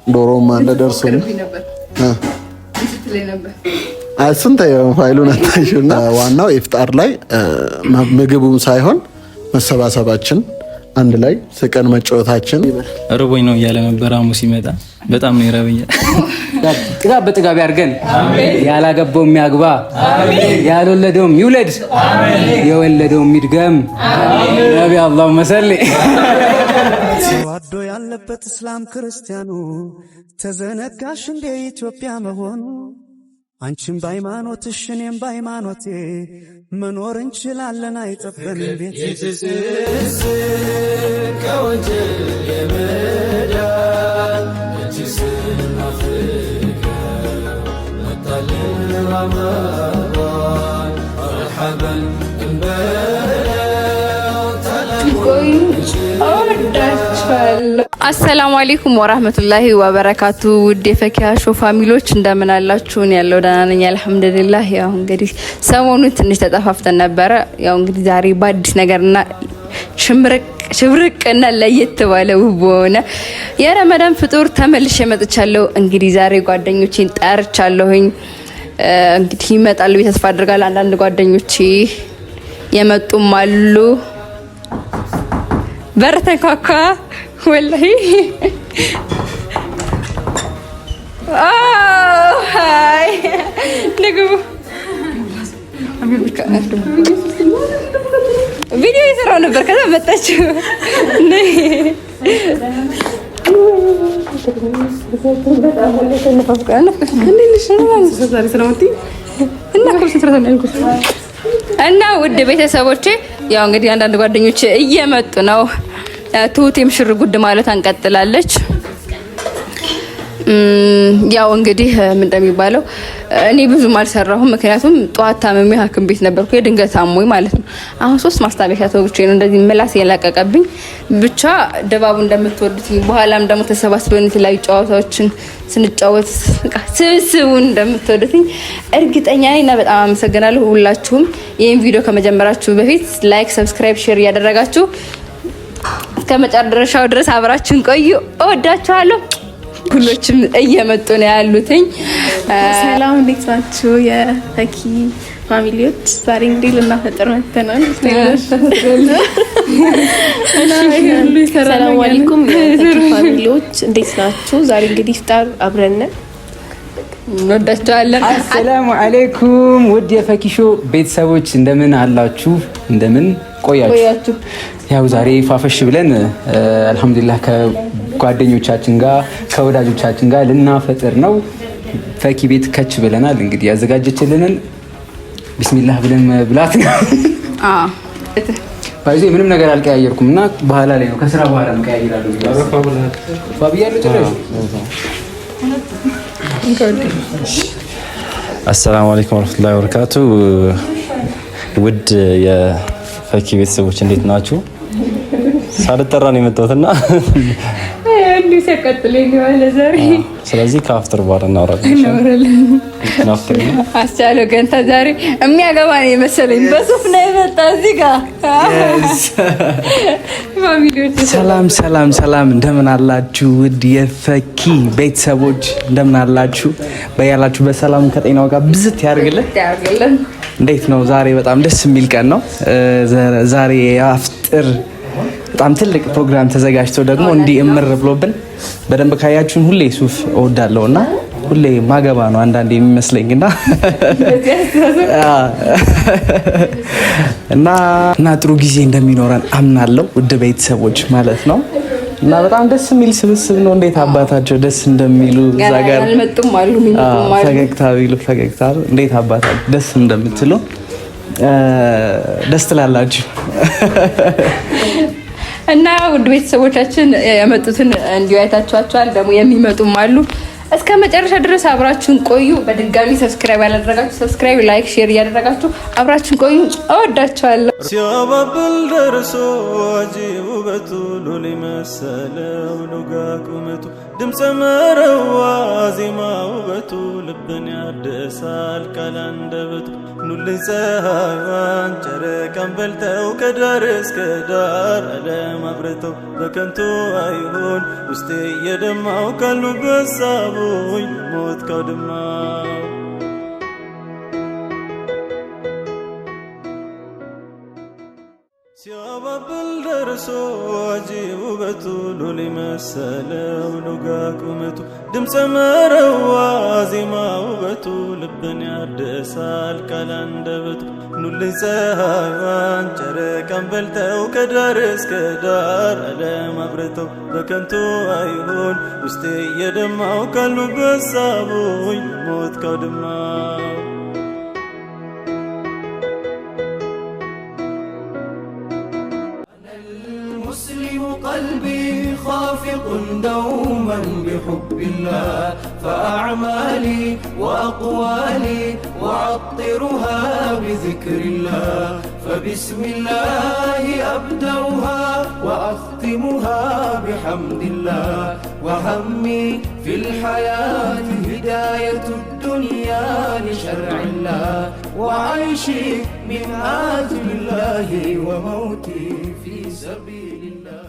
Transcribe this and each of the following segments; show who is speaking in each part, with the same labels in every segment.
Speaker 1: ዶሮማ እንደደርሶ እሱን ተይው ፋይሉን አታሽውና ዋናው ኢፍጣር ላይ ምግቡም ሳይሆን መሰባሰባችን አንድ ላይ ስቀን መጫወታችን
Speaker 2: ርቦኝ ነው እያለ ነበር አሙ ሲመጣ በጣም ነው ይረብኛል።
Speaker 3: ጥጋብ በጥጋብ ያርገን ያላገባው የሚያግባ ያልወለደው ይውለድ የወለደው ይድገም ነብይ አላሁ መሰሊ
Speaker 4: ተዋዶ ያለበት እስላም ክርስቲያኑ ተዘነጋሽ እንደ ኢትዮጵያ መሆኑ አንቺም በሃይማኖትሽ እኔም በሃይማኖቴ መኖር እንችላለን አይጠበንም ቤት ከወንጀል የመዳን እጅስን አፍሪካ መጣልን ረመዳን መርሐበን
Speaker 5: አሰላሙ አለይኩም ወራህመቱላሂ ወበረካቱ። ውድ የፈኪያ ሾው ፋሚሊዎች እንደምን አላችሁ? ያለው ደህና ነኝ አልሐምዱሊላህ። ያው እንግዲህ ሰሞኑን ትንሽ ተጠፋፍተን ነበረ። ያው እንግዲህ ዛሬ በአዲስ ነገርና ሽብርቅና ለየት ባለ ውብ ሆነ የረመዳን ፍጡር ተመልሼ መጥቻለሁ። እንግዲህ ዛሬ ጓደኞቼን ጠርቻለሁኝ። እንግዲህ ይመጣሉ ተስፋ አድርጋለሁ። አንዳንድ ጓደኞቼ የመጡም አሉ። በረተካካ ወላሂ ሃይ ንግቡ ቪዲዮ እየሰራሁ ነበር። ከዛ መጣች እና ውድ ቤተሰቦቼ ያው እንግዲህ አንዳንድ ጓደኞቼ እየመጡ ነው። ትሁቴም ሽር ጉድ ማለት አንቀጥላለች። ያው እንግዲህ ምን እንደሚባለው እኔ ብዙም አልሰራሁም፣ ምክንያቱም ጧት ታመሜ ሐኪም ቤት ነበርኩ የድንገት አሞኝ ማለት ነው። አሁን 3 ማስታገሻ ተወግቼ ነው እንደዚህ ምላስ የላቀቀብኝ። ብቻ ድባቡ እንደምትወዱት በኋላም ደግሞ ተሰባስበን የተለያዩ ጨዋታዎችን ስንጫወት ስብስቡን እንደምትወዱት እርግጠኛ ነኝ እና በጣም አመሰግናለሁ ሁላችሁም። ይሄን ቪዲዮ ከመጀመራችሁ በፊት ላይክ፣ ሰብስክራይብ፣ ሼር እያደረጋችሁ እስከመጨረሻው ድረስ አብራችሁን ቆዩ። እወዳችኋለሁ። ሁሎችም እየመጡ ነው ያሉትኝ።
Speaker 6: ሰላም እንዴት ናችሁ የፈኪ ፋሚሊዎች? ዛሬ እንግዲህ ልናፈጥር መጥተናል። ሰላም አለይኩም የፈኪ ፋሚሊዎች እንዴት ናችሁ? ዛሬ እንግዲህ ኢፍጣር አብረን
Speaker 5: እንወዳችኋለን።
Speaker 3: አሰላሙ አለይኩም ውድ የፈኪ ሾው ቤተሰቦች እንደምን አላችሁ? እንደምን ቆያችሁ? ያው ዛሬ ፋፈሽ ብለን አልহামዱሊላህ ከጓደኞቻችን ጋር ከወዳጆቻችን ጋር ልናፈጥር ነው። ፈኪ ቤት ከች ብለናል። እንግዲህ ያዘጋጀችልንን ቢስሚላህ ብለን ብላት ነው። ባይዜ ምንም ነገር አልቀያየርኩም እና በኋላ ላይ ነው ከስራ በኋላ ነው ቀያይራለሁ። ፋቢያሉ ተረሽ
Speaker 2: አሰላሙ አለይኩም ወራህመቱላሂ ወበረካቱ። ውድ የፈኪ ቤተሰቦች እንዴት ናችሁ? ሳልጠራ ነው የመጣሁትና
Speaker 5: እንዴ ሰቀጥለኝ ነው ዛሬ።
Speaker 2: ስለዚህ ከአፍጥር በኋላ እናወራለን።
Speaker 5: አስቻለው ገንታ ዛሬ የሚያገባ ነው የመሰለኝ። በሱፍ ነው የመጣ እዚህ ጋር። ፋሚሊዎች
Speaker 4: ሰላም እንደምን አላችሁ? ውድ የፈኪ ቤተሰቦች እንደምን አላችሁ? በያላችሁ በሰላም ከጤናው ጋር ብዝት ያርግልን። እንዴት ነው ዛሬ? በጣም ደስ የሚል ቀን ነው ዛሬ። የአፍጥር በጣም ትልቅ ፕሮግራም ተዘጋጅቶ ደግሞ እንዲህ እምር ብሎብን በደንብ ካያችሁን ሁሌ ሱፍ እወዳለሁና ሁሌ ማገባ ነው አንዳንዴ የሚመስለኝና እና ጥሩ ጊዜ እንደሚኖረን አምናለሁ ውድ ቤተሰቦች ማለት ነው። እና በጣም ደስ የሚል ስብስብ ነው። እንዴት አባታቸው ደስ እንደሚሉ እዛ ጋር
Speaker 5: አልመጡም አሉ
Speaker 4: ፈገግታ እንዴት አባታቸው ደስ እንደምትሉ ደስ ትላላችሁ።
Speaker 5: እና ውድ ቤተሰቦቻችን የመጡትን እንዲሁ አይታችኋቸዋል። ደግሞ የሚመጡም አሉ። እስከ መጨረሻ ድረስ አብራችሁን ቆዩ። በድጋሚ ሰብስክራይብ ያላደረጋችሁ ሰብስክራይብ፣ ላይክ፣ ሼር እያደረጋችሁ አብራችሁን ቆዩ። እወዳችኋለሁ።
Speaker 7: ሲያባብል ደርሶ አጂብ ውበቱ ሉሊ መሰለው ሉጋ ቁመቱ ድምፀ መረዋ ዜማ ውበቱ ልብን ያድሳል ቃል አንደበቱ ኑልኝ ፀሐይዋን ጨረቃን በልተው ከዳር እስከ ዳር ዓለም አብረተው በከንቱ አይሆን ውስጤ የደማው ካሉበት ሳቡኝ ሞት ካውድማው ሲያባብል ደርሶ አጂብ ውበቱ ሉል መሰለው ሉጋ ቁመቱ ድምፀ መረዋ ዜማ ውበቱ ልብን ያድሳል ቃል አንደበቱ ኑልኝ ፀሐይዋን ጨረቃን በልተው ከዳር እስከ ዳር ዓለም አብረተው በከንቱ አይሆን ውስጤ የደማው ካሉበት ሳቡኝ ሞት ካውድማው
Speaker 8: قلبي خافق دوما بحب الله فأعمالي وأقوالي وعطرها بذكر الله فبسم الله أبدأها وأختمها بحمد الله وهمي في الحياة هداية الدنيا لشرع الله وعيشي من آجل الله وموتي في سبيل الله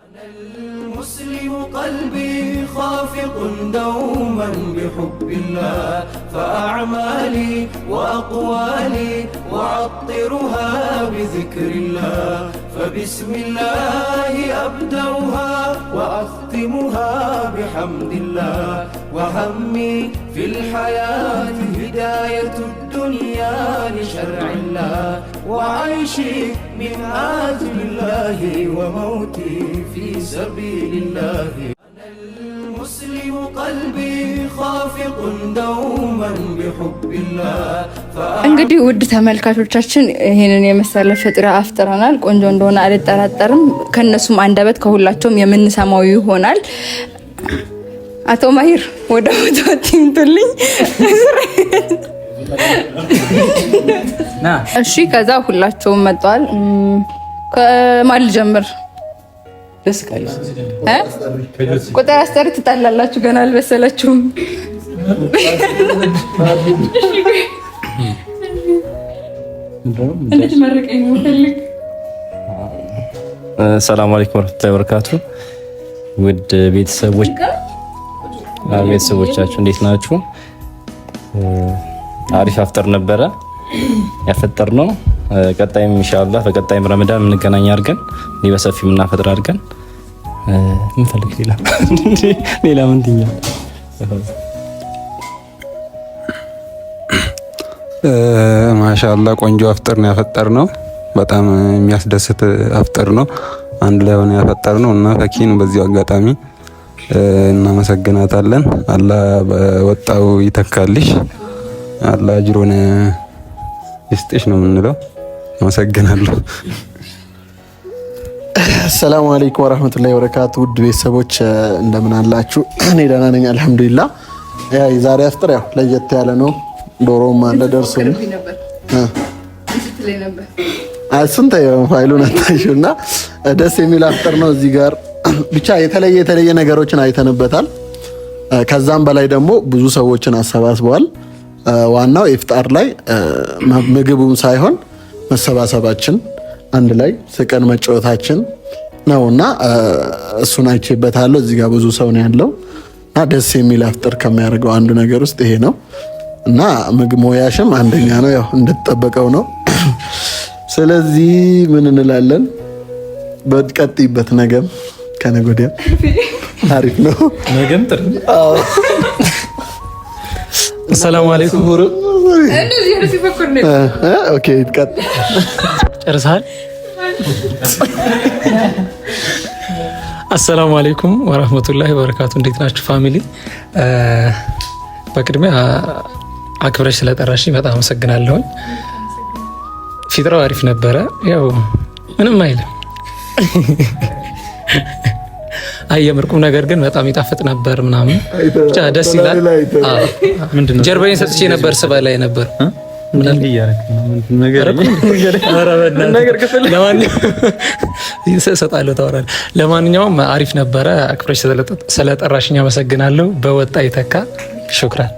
Speaker 8: أنا المسلم قلبي خافق دوما بحب الله فأعمالي وأقوالي وعطرها بذكر الله فبسم الله أبدأها وأختمها بحمد الله وهمي في الحياة هداية الدنيا لشرع الله وعيشي من آجل الله وموتي في سبيل الله أنا المسلم قلبي خافق دوما بحب الله
Speaker 5: እንግዲህ ውድ ተመልካቾቻችን ይሄንን የመሰለ ፍጥራ አፍጥረናል። ቆንጆ እንደሆነ አልጠራጠርም። ከነሱም አንደበት ከሁላቸውም የምንሰማው ይሆናል። አቶ ማሂር ወደ ወጣቲንቱልኝ ና እሺ። ከዛ ሁላቸውም መጥተዋል። ከማን ልጀምር?
Speaker 3: ደስ ካለሽ
Speaker 5: ቁጥር አስጠሪ ትጣላላችሁ። ገና አልበሰላችሁም።
Speaker 2: ሰላም አለይኩም ወራህመቱላሂ ወበረካቱ። ውድ ቤተሰቦቻችሁ እንዴት ናችሁ? አሪፍ አፍጠር ነበረ ያፈጠርነው። ቀጣይም ኢንሻአላህ በቀጣይም ረመዳን የምንገናኝ አድርገን በሰፊው የምናፈጥር አድርገን ምን ፈልግ ሌላ ምን ትኛ
Speaker 9: ማሻአላህ ቆንጆ አፍጠር ነው ያፈጠርነው። በጣም የሚያስደስት አፍጠር ነው። አንድ ላይ ሆነ ያፈጠርነው እና ፈኪን በዚሁ አጋጣሚ እናመሰግናታለን። አላህ በወጣው ይተካልሽ፣ አላህ አጅሩን ይስጥሽ ነው የምንለው። አመሰግናለሁ።
Speaker 1: አሰላሙ አለይኩም ወራህመቱላሂ ወበረካቱ። ውድ ቤተሰቦች እንደምን አላችሁ? እኔ ደህና ነኝ አልሐምዱሊላህ። የዛሬ አፍጥር ያው ለየት ያለ ነው። ዶሮም አለ ደርሶኝ እሱን ተይው ፋይሉን አታይሽውና ደስ የሚል አፍጥር ነው። እዚህ ጋር ብቻ የተለየ ነገሮችን አይተንበታል። ከዛም በላይ ደግሞ ብዙ ሰዎችን አሰባስበዋል። ዋናው ኢፍጣር ላይ ምግቡም ሳይሆን መሰባሰባችን አንድ ላይ ስቀን መጫወታችን ነውና እሱን አይቼበታለሁ። እዚህ ጋር ብዙ ሰው ነው ያለው እና ደስ የሚል አፍጥር ከሚያደርገው አንዱ ነገር ውስጥ ይሄ ነው እና ምግብ ሞያሽም አንደኛ ነው፣ ያው እንደተጠበቀው ነው። ስለዚህ ምን እንላለን? በቀጥይበት ነገም ከነገ ወዲያ አሪፍ ነው።
Speaker 2: ነገም ጥሩ። አዎ ሰላም አለይኩም
Speaker 5: እንደዚህ ነው ሲፈክር ነው።
Speaker 1: ኦኬ ይቀጥ
Speaker 2: ጨርሰሃል? አሰላሙ አለይኩም ወራህመቱላሂ ወበረካቱ። እንዴት ናችሁ ፋሚሊ? በቅድሚያ አክብረሽ ስለጠራሽኝ በጣም አመሰግናለሁ። ፊጥራው አሪፍ ነበረ። ያው ምንም አይልም አየምርቁም ነገር ግን በጣም ይጣፍጥ ነበር ምናምን ብቻ ደስ ይላል። ምንድነው ጀርባዬን ሰጥቼ ነበር ስባ ላይ ነበር
Speaker 10: ለማንኛውም አሪፍ ነበረ። አክብረሽ ስለጠራሽኝ አመሰግናለሁ። በወጣ ይተካ ሹክራን።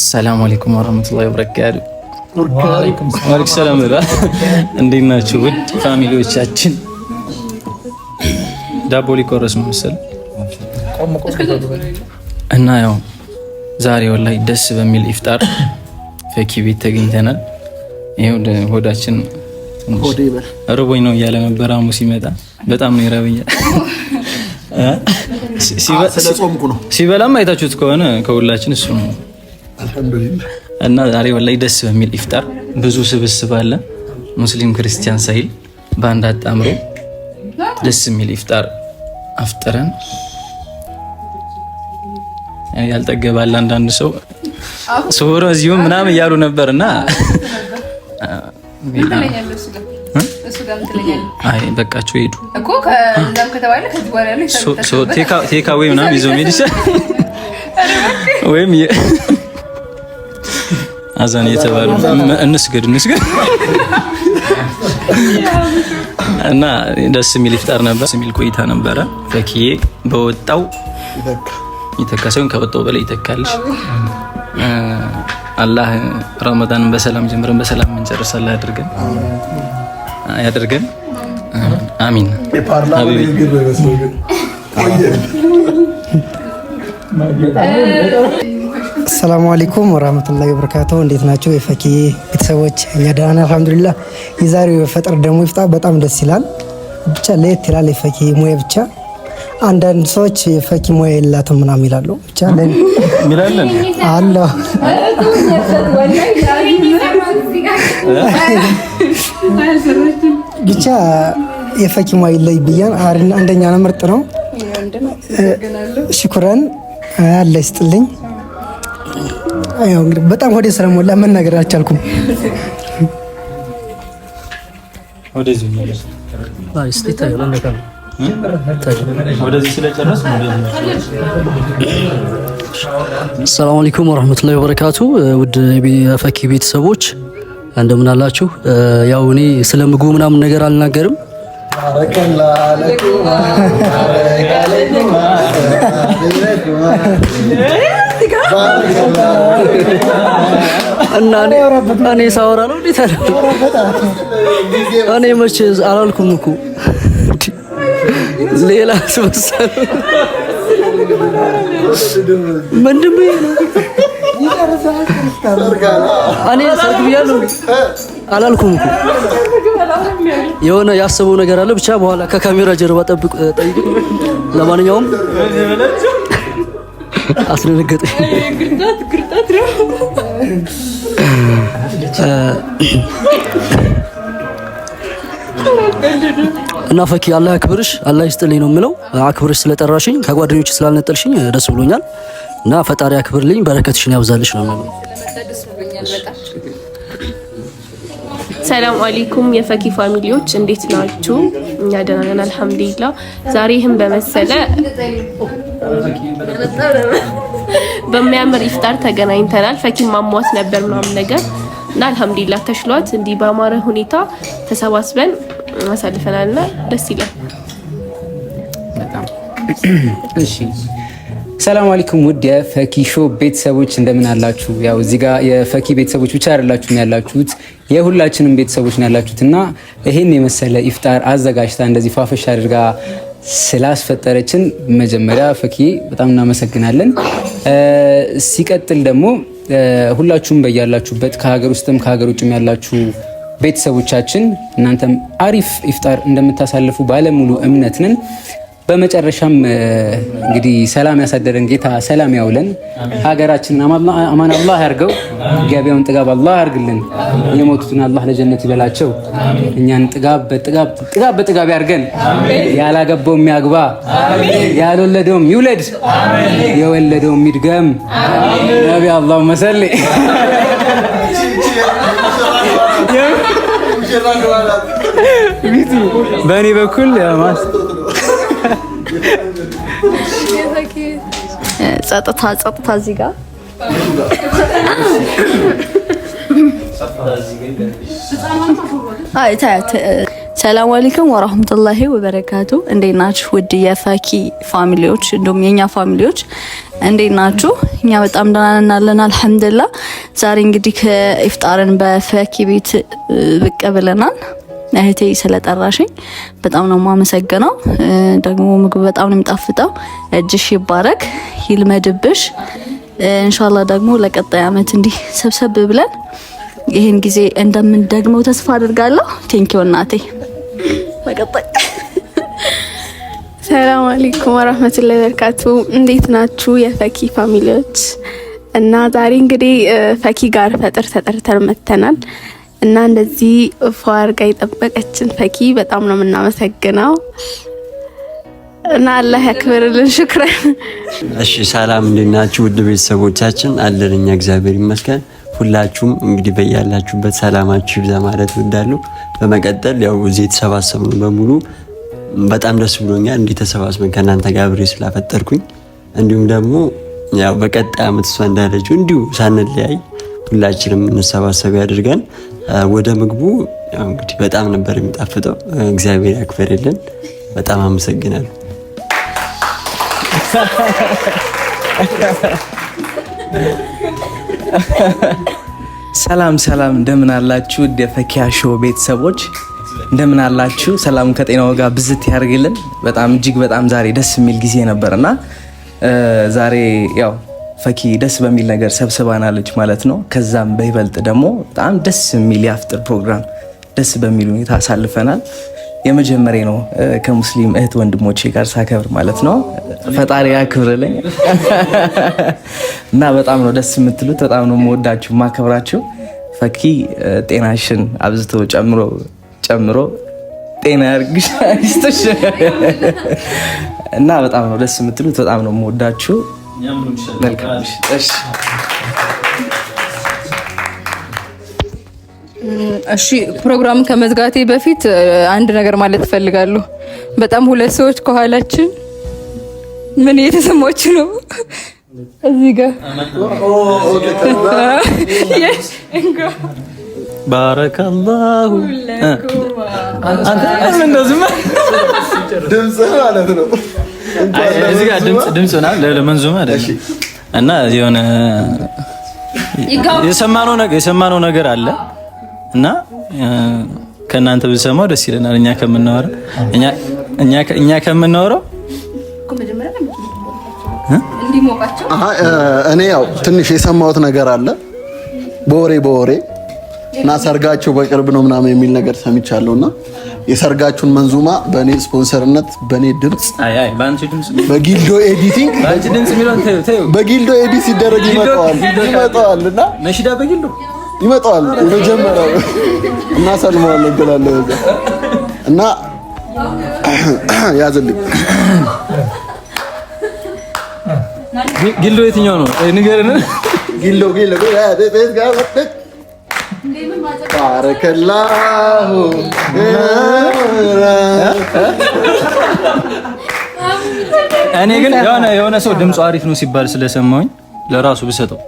Speaker 2: ሰላም አለይኩም ወራህመቱላሂ ወበረካቱ። ወአለይኩም ሰላም። እንዴት ናችሁ ውድ ፋሚሊዎቻችን? ዳቦ ሊቆረስ ነው መሰል እና ያው ዛሬ ወላሂ ደስ በሚል ኢፍጣር ፈኪ ቤት ተገኝተናል። ይሄው ሆዳችን ርቦኝ ነው እያለ ነበር አሙ ሲመጣ። በጣም ነው ይረብኛ
Speaker 1: ስለጾምኩ ነው።
Speaker 2: ሲበላም አይታችሁት ከሆነ ከሁላችን እሱ ነው አልሐምዱሊላህ። እና ዛሬ ወላሂ ደስ በሚል ኢፍጣር ብዙ ስብስብ አለ፣ ሙስሊም ክርስቲያን ሳይል በአንድ አጣምሮ ደስ የሚል ኢፍጣር አፍጥረን ያልጠገባል አንዳንድ ሰው ሶሮ እዚሁ ምናምን እያሉ ነበርና አይ በቃቸው ሄዱ እኮ ከዛም ከተባለ ከዚህ በኋላ ያለው ቴካ ወይ ምናምን ይዞ ሄድ ይችላል ወይም አዛን የተባሉ እንስገድ እና ደስ የሚል ኢፍጣር ነበር። ደስ የሚል ቆይታ ነበረ። ፈኪዬ በወጣው ይተካሰውን ከወጣው በላይ ይተካልሽ። አላህ ረመዳንን በሰላም ጀምረን በሰላም እንጨርሳለን ያድርገን። አሚን።
Speaker 11: አሰላሙ አለይኩም ወራህመቱላሂ ወበረካቱሁ። እንዴት ናቸው የፈኪ ቤተሰቦች? እኛ ደህና ነን አልሐምዱሊላህ። የዛሬው የፈጥር ደግሞ ኢፍጣር በጣም ደስ ይላል። ብቻ ለየት ይላል። የፈኪ ሙያ ብቻ አንዳንድ ሰዎች የፈኪ ሙያ የላትም ምናምን ይላሉ። ብቻ
Speaker 2: ሚላለን
Speaker 11: አለ ብቻ የፈኪ ሙያ ይለይ ብያን አንደኛ ነው፣ ምርጥ ነው። ሽኩራን አለ ይስጥልኝ። አየው እንግዲህ በጣም ሆዴ ስለሞላ መናገር አልቻልኩም።
Speaker 2: ወደዚህ ስለጨረስ
Speaker 12: ሰላም አለይኩም ወራህመቱላሂ ወበረካቱ። ውድ የፈኪ ቤተሰቦች እንደምን አላችሁ? ያው እኔ ስለ ምግቡ ምናምን ነገር አልናገርም። እና እኔ ሳወራ ነው እንዴት አለ? እኔ መቼ አላልኩም እኮ ሌላ ስበሰል ምንድን ነው እኔ ሰርግ ብያለሁ አላልኩም እኮ። የሆነ ያሰበው ነገር አለ ብቻ በኋላ ከካሜራ ጀርባ ጠብቁ ጠይቁ። ለማንኛውም አስደነገጠኝ። ግርጣት ነው እና ፈኪ አላህ ያክብርሽ፣ አላህ ይስጥልኝ ነው የምለው። አክብርሽ ስለጠራሽኝ ከጓደኞች ስላልነጠልሽኝ ደስ ብሎኛል እና ፈጣሪ ያክብርልኝ፣ በረከትሽን ያብዛልሽ ነው የምለው።
Speaker 13: ሰላም አለይኩም የፈኪ ፋሚሊዎች እንዴት ናችሁ? እኛ ደህና ነን አልሐምዱሊላህ። ዛሬ ይህን በመሰለ በሚያምር ኢፍጣር ተገናኝተናል። ፈኪን ማሟት ነበር ምናምን ነገር እና አልሐምዱሊላህ ተሽሏት እንዲህ በአማረ ሁኔታ ተሰባስበን አሳልፈናልና ደስ ይላል በጣም።
Speaker 3: እሺ ሰላም አለይኩም ውድ የፈኪ ሾው ቤተሰቦች እንደምን አላችሁ? ያው እዚህ ጋር የፈኪ ቤተሰቦች ብቻ አይደላችሁም ያላችሁት፣ የሁላችንም ቤተሰቦች ነው ያላችሁትና ይሄን የመሰለ ኢፍጣር አዘጋጅታ እንደዚህ ፋፈሽ አድርጋ ስላስፈጠረችን መጀመሪያ ፈኪ በጣም እናመሰግናለን። ሲቀጥል ደግሞ ሁላችሁም በያላችሁበት ከሀገር ውስጥም ከሀገር ውጭም ያላችሁ ቤተሰቦቻችን እናንተም አሪፍ ኢፍጣር እንደምታሳልፉ ባለሙሉ እምነት ነን። በመጨረሻም እንግዲህ ሰላም ያሳደረን ጌታ ሰላም ያውለን፣ ሀገራችንን አማን አላህ ያርገው፣ ገበያውን ጥጋብ አላህ ያርግልን፣ የሞቱትን አላህ ለጀነት ይበላቸው፣ እኛን ጥጋብ በጥጋብ ያርገን፣ ያላገባው የሚያግባ ያልወለደው ይውለድ፣ የወለደው ይድገም። ነቢ አላሁመ ሰሊ በእኔ በኩል
Speaker 14: ጸጥታ እዚህ ጋር ሰላም አለይኩም ወራህመቱላሂ ወበረካቱ። እንዴት ናችሁ ውድ የፈኪ ፋሚሊዎች እንዲሁም የኛ ፋሚሊዎች እንዴት ናችሁ? እኛ በጣም ደህና ነን አልሐምዱሊላህ። ዛሬ እንግዲህ ከኢፍጣርን በፈኪ ቤት ብቅ ብለናል። እህቴ ስለጠራሽኝ በጣም ነው የማመሰግነው። ደግሞ ምግብ በጣም ነው የሚጣፍጠው። እጅሽ ይባረክ ይልመድብሽ። ኢንሻአላህ ደግሞ ለቀጣይ አመት እንዲህ ሰብሰብ ብለን ይሄን ጊዜ እንደምንደግመው ተስፋ አድርጋለሁ። ቴንኪው እናቴ። በቀጣይ
Speaker 6: ሰላም አለይኩም ወራህመቱላሂ ወበረካቱ። እንዴት ናችሁ የፈኪ ፋሚሊዎች? እና ዛሬ እንግዲህ ፈኪ ጋር ፈጥር ተጠርተን መተናል እና እንደዚህ ፏር ጋር የጠበቀችን ፈኪ በጣም ነው የምናመሰግነው እና አላህ ያክብርልን። ሽክራን።
Speaker 15: እሺ ሰላም እንዴት ናችሁ ውድ ቤተሰቦቻችን? አለን እኛ እግዚአብሔር ይመስገን። ሁላችሁም እንግዲህ በያላችሁበት ሰላማችሁ ይብዛ ማለት እወዳለሁ። በመቀጠል ያው እዚህ የተሰባሰብነው በሙሉ በጣም ደስ ብሎኛል እንዲህ ተሰባስበን ከእናንተ ጋር አብሬ ስላፈጠርኩኝ፣ እንዲሁም ደግሞ ያው በቀጣይ አመት እሷ እንዳለችው እንዲሁ ሳንለያይ ሁላችንም እንሰባሰብ ያድርገን። ወደ ምግቡ ያው እንግዲህ በጣም ነበር የሚጣፍጠው። እግዚአብሔር ያክብርልን። በጣም አመሰግናለሁ።
Speaker 4: ሰላም እንደምን አላችሁ? የፈኪያ ሾው ቤተሰቦች እንደምን አላችሁ? ሰላም ከጤናው ጋር ብዝት ያርግልን። በጣም እጅግ በጣም ዛሬ ደስ የሚል ጊዜ ነበርና ዛሬ ያው ፈኪ ደስ በሚል ነገር ሰብስባናለች ማለት ነው። ከዛም በይበልጥ ደግሞ በጣም ደስ የሚል የአፍጥር ፕሮግራም ደስ በሚል ሁኔታ አሳልፈናል። የመጀመሪያ ነው ከሙስሊም እህት ወንድሞቼ ጋር ሳከብር ማለት ነው። ፈጣሪ ያክብርልኝ እና በጣም ነው ደስ የምትሉት። በጣም ነው የምወዳችሁ ማከብራችሁ። ፈኪ ጤናሽን አብዝቶ ጨምሮ ጤና ያርግሽ አይስተሽ እና በጣም ነው ደስ የምትሉት። በጣም ነው የምወዳችሁ። መልካም እሺ።
Speaker 5: እሺ ፕሮግራም ከመዝጋቴ በፊት አንድ ነገር ማለት እፈልጋለሁ። በጣም ሁለት ሰዎች ከኋላችን ምን እየተሰማችሁ ነው? እዚህ ጋር
Speaker 2: ባረከላሁ አንተ እንደዚህ
Speaker 1: ድምጽ ማለት ነው።
Speaker 2: እዚህ ጋር ድምጽ ነው ለመንዙማ አይደለም። እና የሆነ የሰማነው ነገር አለ እና ከእናንተ ብሰማው ደስ ይለናል። እኛ ከምናወራው
Speaker 1: እኔ ያው ትንሽ የሰማሁት ነገር አለ በወሬ እና ሰርጋቸው በቅርብ ነው ምናምን የሚል ነገር ሰምቻለሁና የሰርጋችሁን መንዙማ በእኔ ስፖንሰርነት በእኔ ድምጽ በጊልዶ ኤዲቲንግ በጊልዶ ኤዲት ሲደረግ ይመጣዋል እና
Speaker 2: ነሽዳ በጊልዶ
Speaker 1: ይመጣዋል የመጀመሪያው እና ሰልማዋለሁ እላለሁ እና ያዝልኝ።
Speaker 2: ጊልዶ የትኛው ነው ንገረን።
Speaker 1: ጊልዶ ቤት ጋር ወጥተህ ባረከላሁ
Speaker 2: እኔ ግን የሆነ ሰው ድምፁ አሪፍ ነው ሲባል ስለሰማሁኝ ለራሱ ብሰጠው።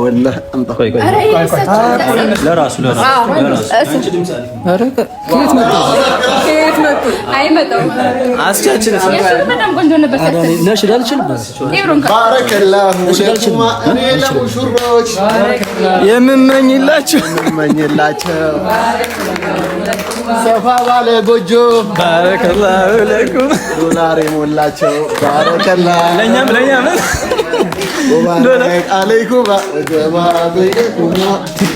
Speaker 1: ወላሂ
Speaker 2: ቆይ ለራሱ አንቺ ድምጽ አሪፍ ከየት መጡ አይመጣው አስቻችን በጣም ቆንጆ ነበር። ነሽዳ ልችልበት
Speaker 1: ባረከላሁ ለኩማ እኔ ለሙሽሮች
Speaker 2: የምመኝላችሁ
Speaker 1: ሰፋ ባለ ጎጆ
Speaker 2: ባረከላሁ ለኩም
Speaker 1: ዶላር የሞላቸው ባረከላሁ
Speaker 2: ለኛም
Speaker 1: አለይኩም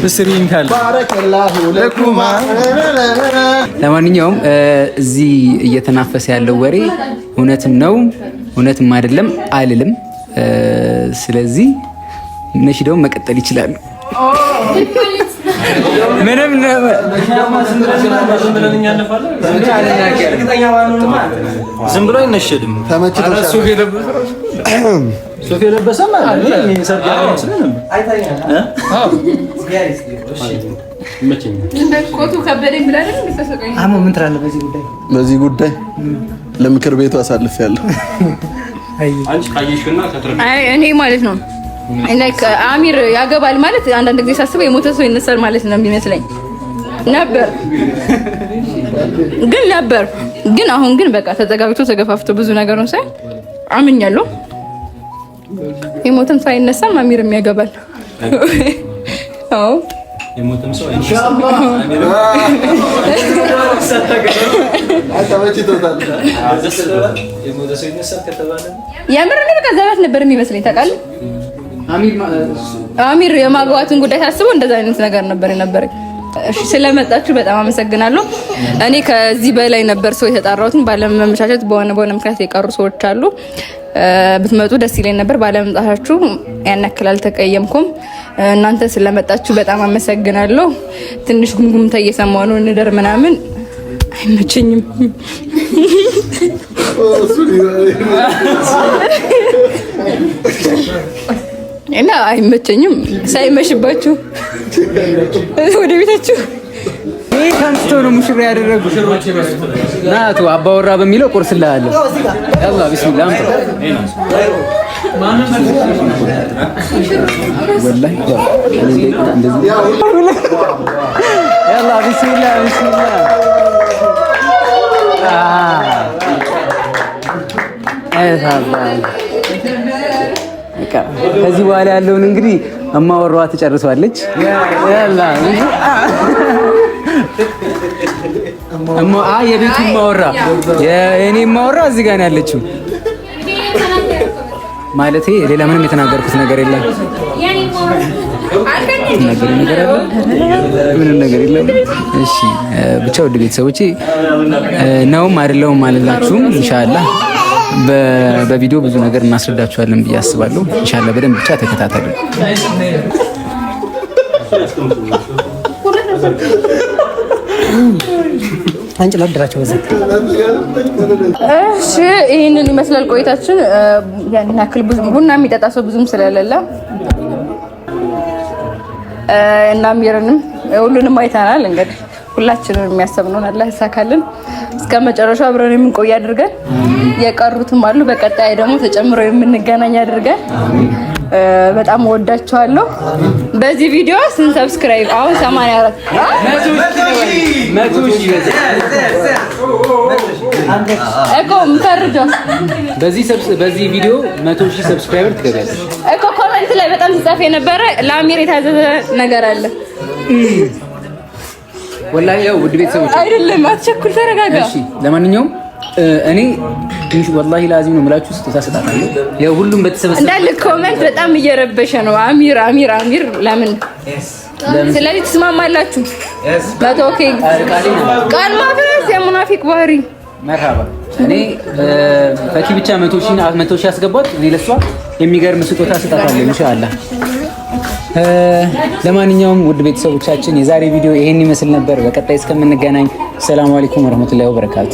Speaker 2: ብስሪን ካለ
Speaker 1: ባረከላሁ ለኩማ።
Speaker 3: ለማንኛውም እዚህ እየተናፈሰ ያለው ወሬ እውነትም ነው እውነትም አይደለም አልልም። ስለዚህ ነሽዳውን መቀጠል ይችላሉ። ምንም
Speaker 2: ዝም ብሎ አይነሸድም። ሱፍ የለበሰ ማለት ነው። ሰርግ ያለው ስለምን
Speaker 11: ምን ትላለህ በዚህ ጉዳይ?
Speaker 1: ለምክር ቤቱ አሳልፌያለሁ።
Speaker 2: አንቺ ካየሽና ከተረዳ
Speaker 5: እኔ ማለት ነው ላይክ አሚር ያገባል ማለት አንዳንድ ጊዜ ሳስበው የሞተ ሰው ይነሳል ማለት ነው የሚመስለኝ ነበር ግን አሁን ግን በቃ ተዘጋግቶ ተገፋፍቶ ብዙ ነገር ነው ሳይ አምኛለሁ። የሞተም ሳይነሳ አሚርም ያገባል። አዎ
Speaker 2: የሞተም ሰው
Speaker 5: የምር ነው በቃ ዘበት ነበር የሚመስለኝ ታውቃለህ። አሚር የማግባቱን ጉዳይ ሳስበው እንደዛ አይነት ነገር ነበር የነበረኝ። እሺ ስለመጣችሁ በጣም አመሰግናለሁ። እኔ ከዚህ በላይ ነበር ሰው የተጣራሁትን ባለመመቻቸት በሆነ ምክንያት የቀሩ ሰዎች አሉ። ብትመጡ ደስ ይለኝ ነበር። ባለመምጣታችሁ ያን ያክል አልተቀየምኩም። እናንተ ስለመጣችሁ በጣም አመሰግናለሁ። ትንሽ ጉምጉምታ እየሰማሁ ነው እንደር ምናምን አይመቸኝም። እና አይመቸኝም። ሳይመሽባችሁ ወደ ቤታችሁ
Speaker 3: ታንስቶ ነው ሙሽራ ያደረጉ ናቱ አባወራ በሚለው ቁርስ ላለ ያላ ቢስሚላህ ወላሂ ያላ ቢስሚላህ ከዚህ በኋላ ያለውን እንግዲህ እማወራዋ ትጨርሰዋለች። ያላ የቤቱ ማወራ የኔ ማወራ እዚህ ጋር ነው ያለችው። ማለቴ ሌላ ምንም የተናገርኩት ነገር የለም። ምንም ነገር የለም። እሺ ብቻ ወደ ቤተሰቦቼ ነውም አይደለውም አልላችሁም። ኢንሻአላህ በቪዲዮ ብዙ ነገር እናስረዳችኋለን ብዬ አስባለሁ። ኢንሻአላህ በደንብ ብቻ ተከታተሉ።
Speaker 11: አንቺ ለድራቸው በዛ
Speaker 5: እሺ ይሄንን ይመስላል ቆይታችን። ያን ያክል ብዙ ቡና የሚጠጣ ሰው ብዙም ስለሌለ እና አሚርንም ሁሉንም አይተናል። እንግዲህ ሁላችንም የሚያሰብነውን አላህ ያሳካልን። እስከ መጨረሻው አብረን የምንቆይ አድርገን የቀሩትም አሉ በቀጣይ ደግሞ ተጨምረው የምንገናኝ አድርገን በጣም ወዳችኋለሁ። በዚህ ቪዲዮ ስንት ሰብስክራይብ አሁን 84 እኮ ምፈርጆ
Speaker 3: በዚህ ቪዲዮ 100,000 ሰብስክራይበር ትገባለች
Speaker 5: እኮ። ኮሜንት ላይ በጣም ተጻፈ የነበረ ለአሚር የታዘዘ ነገር አለ።
Speaker 3: ወላሂ ያው ውድ ቤተሰቦች
Speaker 5: አይደለም አትቸኩል፣ ተረጋጋ።
Speaker 3: እሺ ለማንኛውም እኔ ወላሂ ላዚም ነው የምላችሁ ስጦታ ሰጣታለሁ። ያው ሁሉም በተሰበሰበ እንዳለ
Speaker 5: ኮሜንት በጣም እየረበሸ ነው። አሚር ለምን ስለዚህ ትስማማላችሁ? በቶኬ ቃል ማፍረስ የሙናፊቅ ባህሪ
Speaker 3: መርሃባ። እኔ ፈኪ ብቻ 100,000 ያስገባት እኔ ለሷ የሚገርም ስጦታ ሰጣታለሁ ኢንሻአላህ። ለማንኛውም ውድ ቤተሰቦቻችን የዛሬ ቪዲዮ ይሄን ይመስል ነበር። በቀጣይ እስከምንገናኝ ሰላም አለይኩም ወራህመቱላሂ ወበረካቱ።